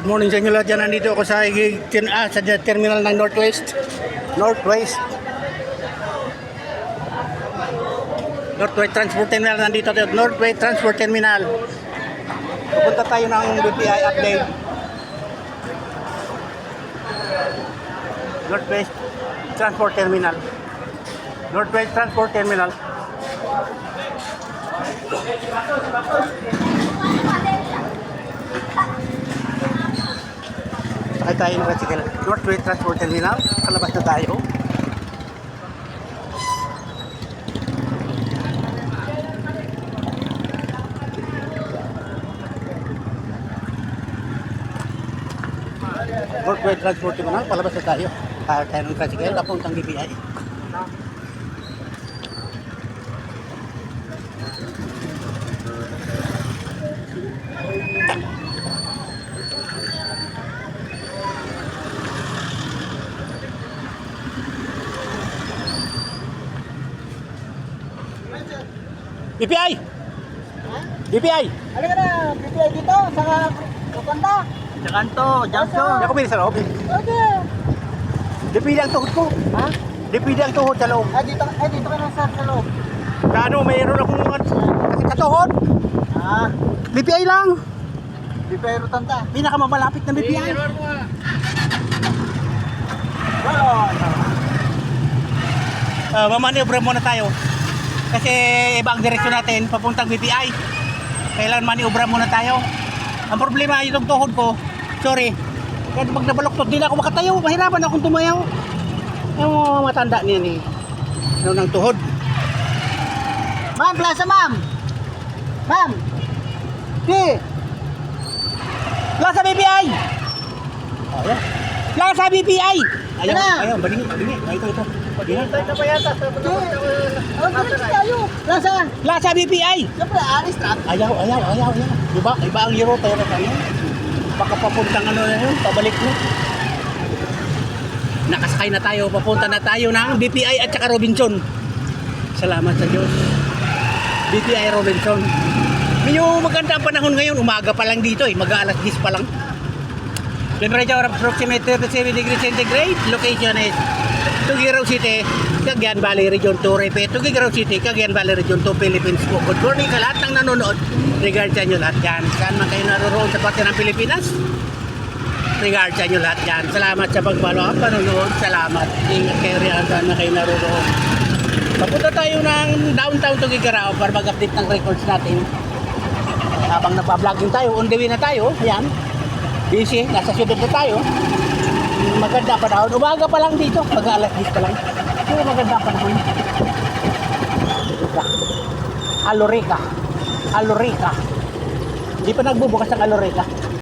Good morning sa inyo lahat dyan. Nandito ako sa terminal ng Northwest. Northwest Transport Terminal. Nandito tayo. Northwest Transport Terminal. Pupunta tayo ng BPI update. Northwest Transport Terminal. Northwest Transport Terminal. Sakay tayo ng tricycle. Northwest Transport Terminal. Kalabas na tayo. Northwest Transport Terminal. Palabas na tayo. Kaya tayo ng tricycle. Papuntang BPI. BPI! BPI! Ano ka na? BPI dito? Saka Kapanda? Sa kanto, junction. Ako pili sa loob. Okay. Dipili ang tuhod ko. Ha? Dipili ang tuhod sa loob. Dito ka na sa loob. Kano, mayroon akong kasi katuhod. Ah, BPI lang. BPI Rutanta. Pinakamamalapit na BPI. Mamaniobra muna tayo. Kasi iba ang direksyon natin, papuntang BPI. Kailangan maniobra muna tayo. Ang problema, itong tuhod ko, sorry, kaya pag nabaloktot, di na ako makatayo. Mahirapan akong tumayaw. Yung mga matanda niyan eh. Ano ng tuhod. Ma'am, plaza ma'am. Ma'am. Si. Plaza BPI! Ayan. Plaza BPI! Ayaw, Ano? ayaw, balingi. Ito. Ayan. Tayo pa yata. Ano tayo? Plaza. Plaza BPI! Siyempre, alis na. Ayaw. Diba? Iba ang euro tayo na tayo. Baka papuntang ano na yun, pabalik mo. Nakasakay na tayo, papunta na tayo ng BPI at saka Robinson. Salamat sa Diyos. BPI Robinson. Yung maganda ang panahon ngayon, umaga pa lang dito eh, mag-alas 10 pa lang. Temperature approximate 37 degrees centigrade. Location is Tuguegarao City, Cagayan Valley Region 2. Repeat, Tuguegarao City, Cagayan Valley Region 2, Philippines po. Good morning sa lahat ng nanonood. Regard sa inyo lahat yan. Saan man kayo naroon sa parte ng Pilipinas? Regard sa inyo lahat yan. Salamat sa pag-follow up, panonood. Salamat. Ingat kayo riyan saan na kayo naroon. Papunta tayo ng downtown Tuguegarao para mag-update ng records natin. Habang nagpa-vlogging tayo, on the way na tayo. Ayan. Busy, nasa syudad na tayo. Maganda pa daw. Umaga pa lang dito. Mag-alas 10 pa lang. Pero maganda pa naman. Alorica. Hindi pa nagbubukas ang Alorica.